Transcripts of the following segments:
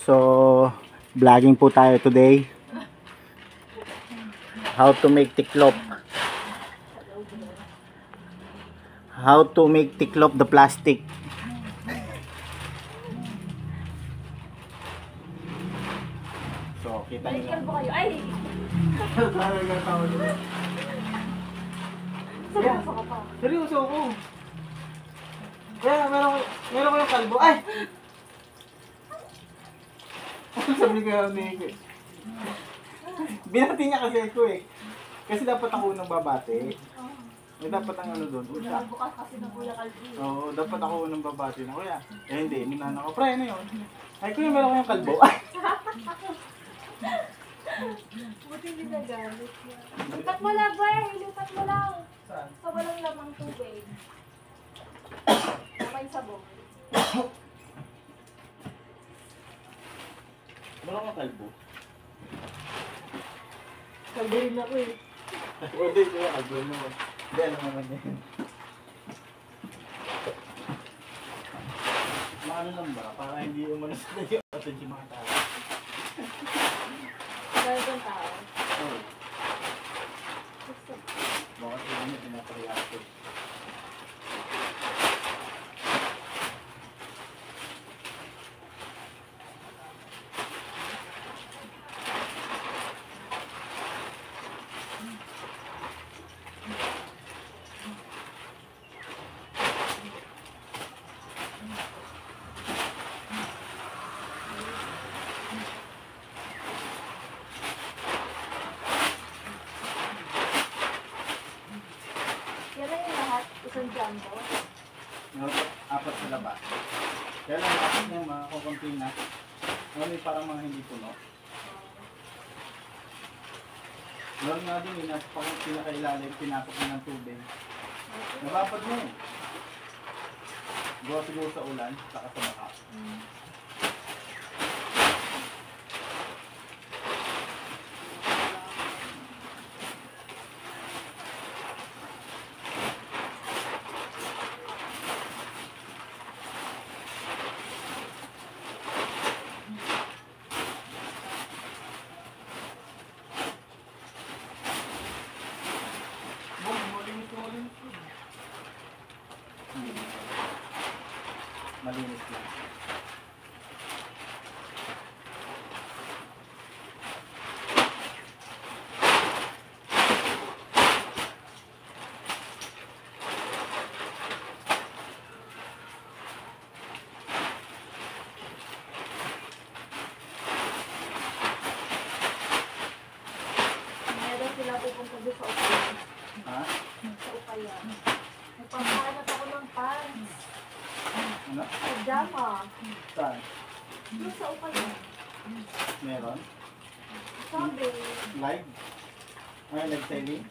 So, vlogging po tayo today. How to make tiklop. How to make tiklop the plastic. So, kita niyo. Balikan po kayo. Ay! Seryoso ka pa. Seryoso ako. Kaya meron ko yung kalbo. Ay! Sabi ko ni binati niya kasi ako eh. Kasi dapat ako unang babate. May dapat ang ano doon. Bukas kasi ng Kuya Calvi. Oo, dapat ako unang babate na kuya. Eh hindi, minana ko. Pre, ano yun? Ay kuya, meron ko yung kalbo. Ay! Buti hindi na gamit niya. Lipat mo lang, Bay! Lipat mo lang. Saan? Sa walang lamang tubig. May sabong. Meron kang kalbo? Kalbo rin ako eh. Hindi, kuya, kalbo mo. Hindi, alam naman yan. Maano lang ba? Para hindi umano sa iyo at hindi mga tao. Dahil ng tao. Oo. Bakit hindi niya pinapahiya ko? Yan na yung lahat. Isang jumbo. Apat sa labas. Kaya lang apat niya mga kukunti na. Ngayon parang mga hindi puno. Meron nga din yung pinakailalim, pinasok mo ng tubig. Nababad mo eh. Gawa siguro sa ulan, saka sa baka. Malinis lang. Meron sila pupunta doon sa upayan. Ha? Sa upayan. Nagpapahanap ako ng pants. Ano? Pajama. Saan? Doon sa upayan. Meron? Sabi. Live? Ay, live selling?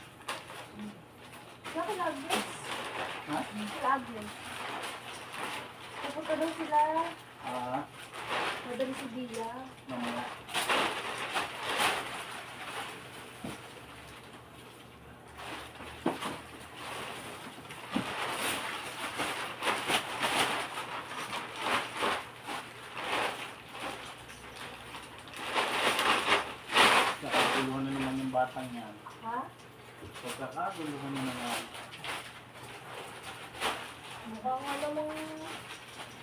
Saka kila Agnes. Ha? Kila Agnes. Pupunta daw sila. Madali si Dia. Mamaya. Nakaguluhan na naman yung batang yan. Ha? Pagkakaguluhan na naman.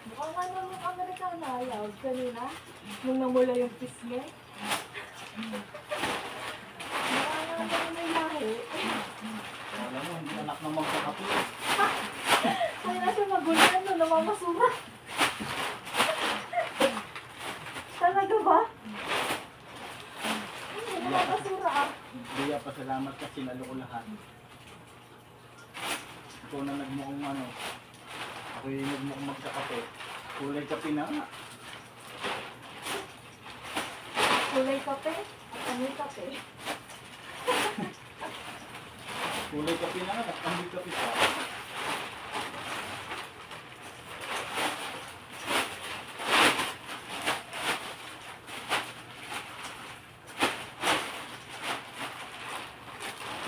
Mukhang Amerikano ayaw. Kanina, nung namula yung kiss niya. Mukhang may lahi. Alam mo, hindi anak na magkakapit. Kaya na siya magulan, no, namamasura. Talaga ba? Namamasura ah. Hindi pa salamat kasi nalo ko lahat. Ikaw na nagmukhang ano. Ako yung nagmukhang magkakape. Kulay kape na nga. Kulay kape? At amoy kape? Kulay kape na nga. At amoy kape pa.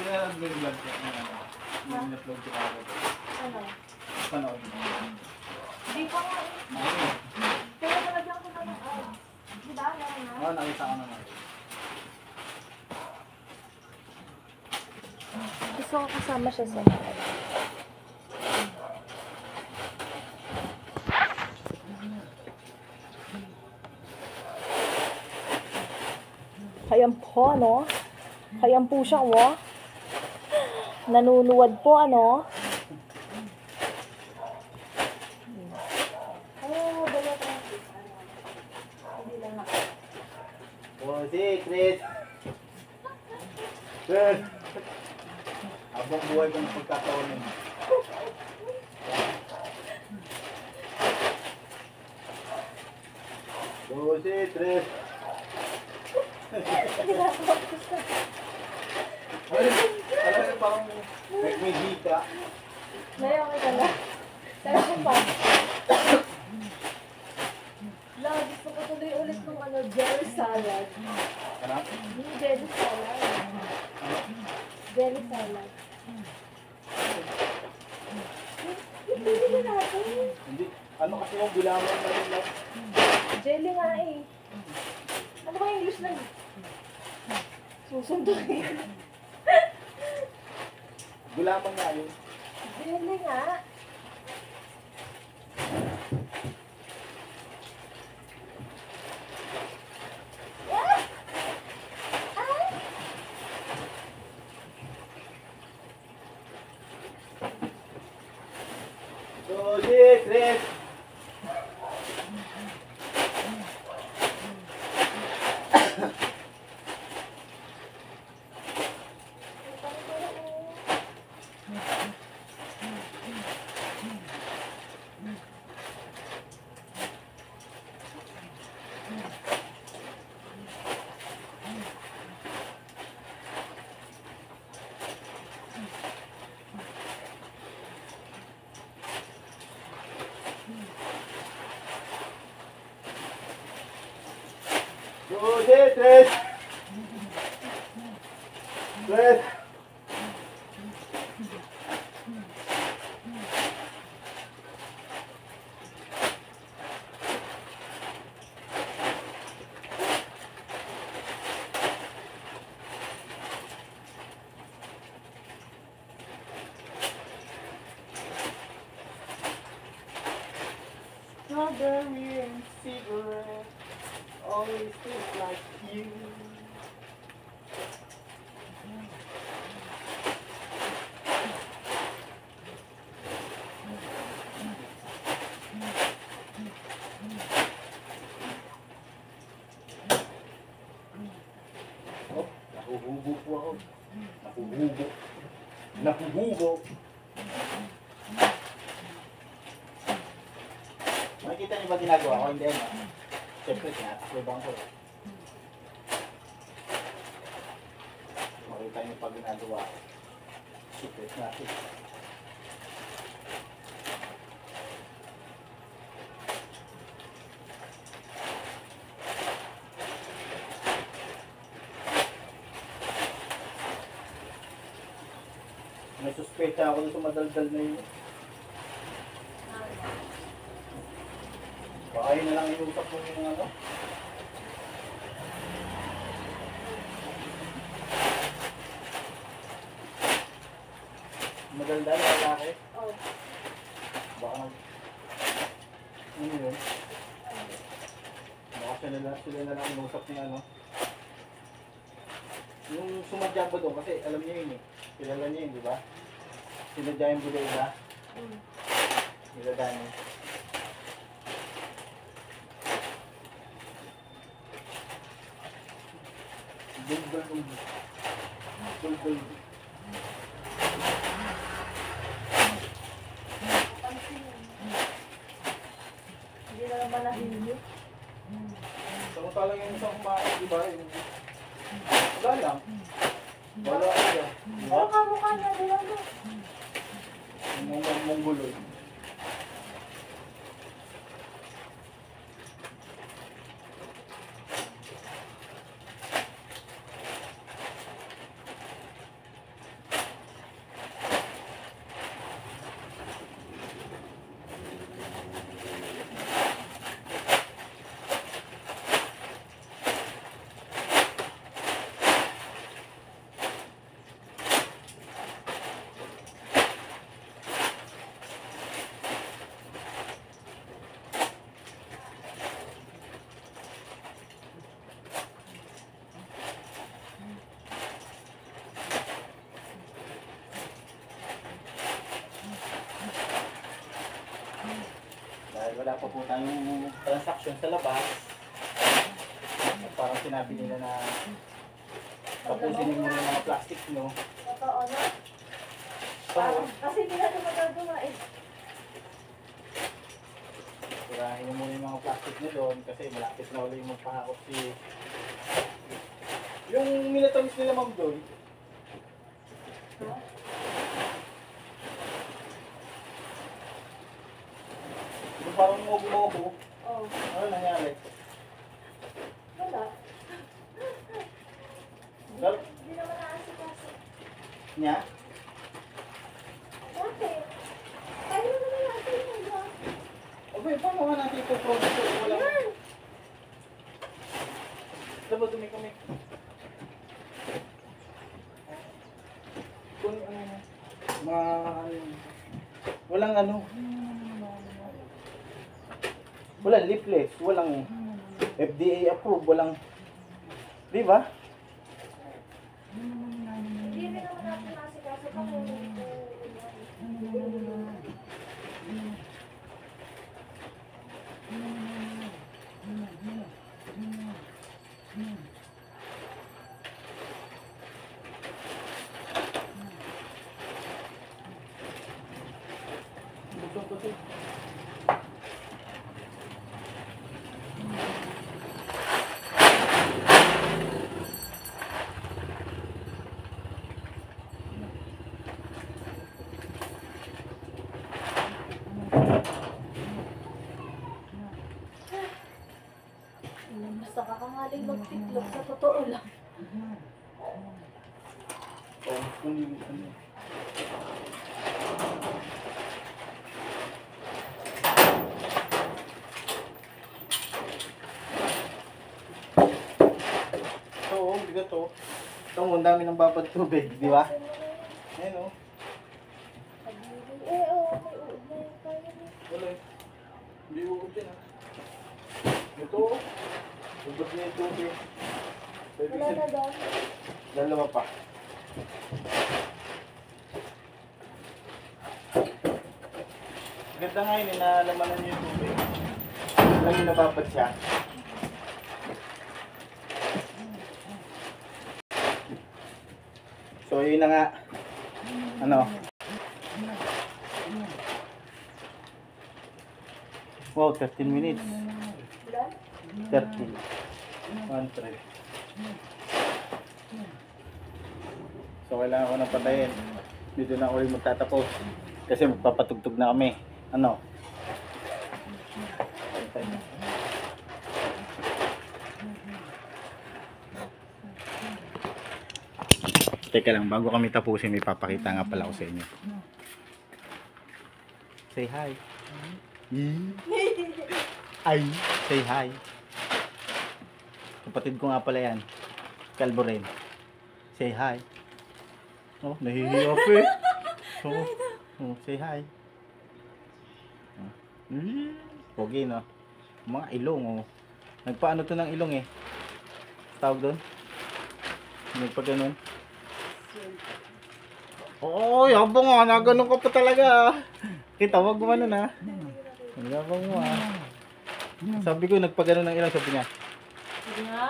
Kaya nag-vlog ka na ano. Nag-vlog ka agad. Ano? Panood mo. Di pa nga eh. Ayun. Kaya nalagyan ko na ng nakita ko naman. Gusto ko kasama siya sa Ayan po, ano? Ayan po siya, oh. Nanunuwad po, ano? Oh, dala ka. Hindi lang na. Oh, si Chris. Chris. Habang buhay kang pagkataonin. Oh, si Chris. Alam mo parang may hika. Ngayon, okay ka na. Sabi ko pa. La, gusto ko tuloy ulit ng ano, jelly salad. Ano? Yung jelly salad. Jelly salad. Yung pwede na natin. Hindi. Ano kasi yung gulaman na rin lang? Jelly nga eh. Ano ba English na? Susundukin. Gulaman nga yun. Jelly nga. Ah! Ah! So, si Chris. So, si Chris. Chris. Strawberry and cigarette always taste like you. Oh, nahuhubo po ako. Nahuhubo. Nahuhubo. Makikita niyo ba ginagawa ko? Hindi, no? Siyempre, sinatakloban ko. Makita niyo pa ginagawa ko. Secret natin. May suspecha ako dun sa madaldal na yun. Baka yun na lang iusap mo yung ano. Madaldal na lalaki. Oh. Baka ano yun? Baka sila na lang iusap niya ano. Yung sumadya ba doon kasi alam niyo yun eh. Kilala niyo yun, di ba? Sinadya yung budela. Niladaan niya. Dul. Hindi na naman nahihili. Samantala yung isang kumain, di ba? Wala lang. Wala siya. Di ba? Pero kamukha niya, di ba? Yung Mongoloid. wala pa po tayong transaction sa labas. Parang sinabi nila na tapusin niyo muna yung mga plastic nyo. Totoo na. So, Kasi hindi natin magagawa eh. sirahin mo muna yung mga plastic nyo doon kasi malapit na ulit yung magpahakot si... Yung minatamis nila ma'am doon. Yung parang mobo-mobo. Oh, Ano nangyari? wala. Well, Hindi naman naasikaso. niya? Bakit? Tayo naman natin yung iba. Okay, paano nga natin ito produce kung wala? Yan! Diba dumi kami? Kung ano, walang ano, walang leafless, walang FDA approved, walang, di ba? Hindi rin naman natin naasikaso pa kung basta kakangaling magtiklop sa totoo lang. Oh, kung yung ano. So, bigat to. Ito, ang dami ng babad tubig, di ba? Ayun o. Eh, oo, may uod na yung kaya niya. Wala eh. Hindi uod yan ah. Ito o. Ubod niya yung tubig. Pwede Wala na daw. dalawa pa. Ganda nga yun, nalamanan niyo yung tubig. Lang yung nababad siya. So yun na nga. Ano? Wow, 13 minutes. Wala? 30. 1 So kailangan ko na patayin. Dito na ulit magtatapos. Kasi magpapatugtog na kami. Ano? Teka lang, bago kami tapusin, may papakita nga pala ako sa inyo. Say hi. Ay, say hi. Kapatid ko nga pala yan. Kalbo rin. Say hi. Oh, nahihiya pa eh. Oh, say hi. Pogi no. Mga ilong oh. Nagpaano to ng ilong eh. Tawag doon. Nagpa ganun. Oo, yabang nga. Naganon ka pa talaga. Kita, wag mo ano na. Yabang mo ah. Sabi ko, nagpagano ng ilong. Sabi niya. Sige nga.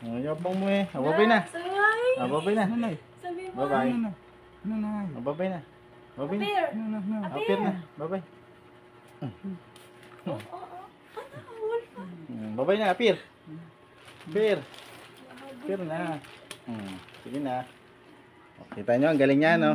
Oh, yabang mo eh. Babay na. Sabi nga eh. Babay na. Sabi mo. Bye-bye. Babay na. Babay na. Appear. Appear na. Babay. Oo. Babay na, appear. Appear. Appear na. Sige na. Kita nyo, ang galing niya, no?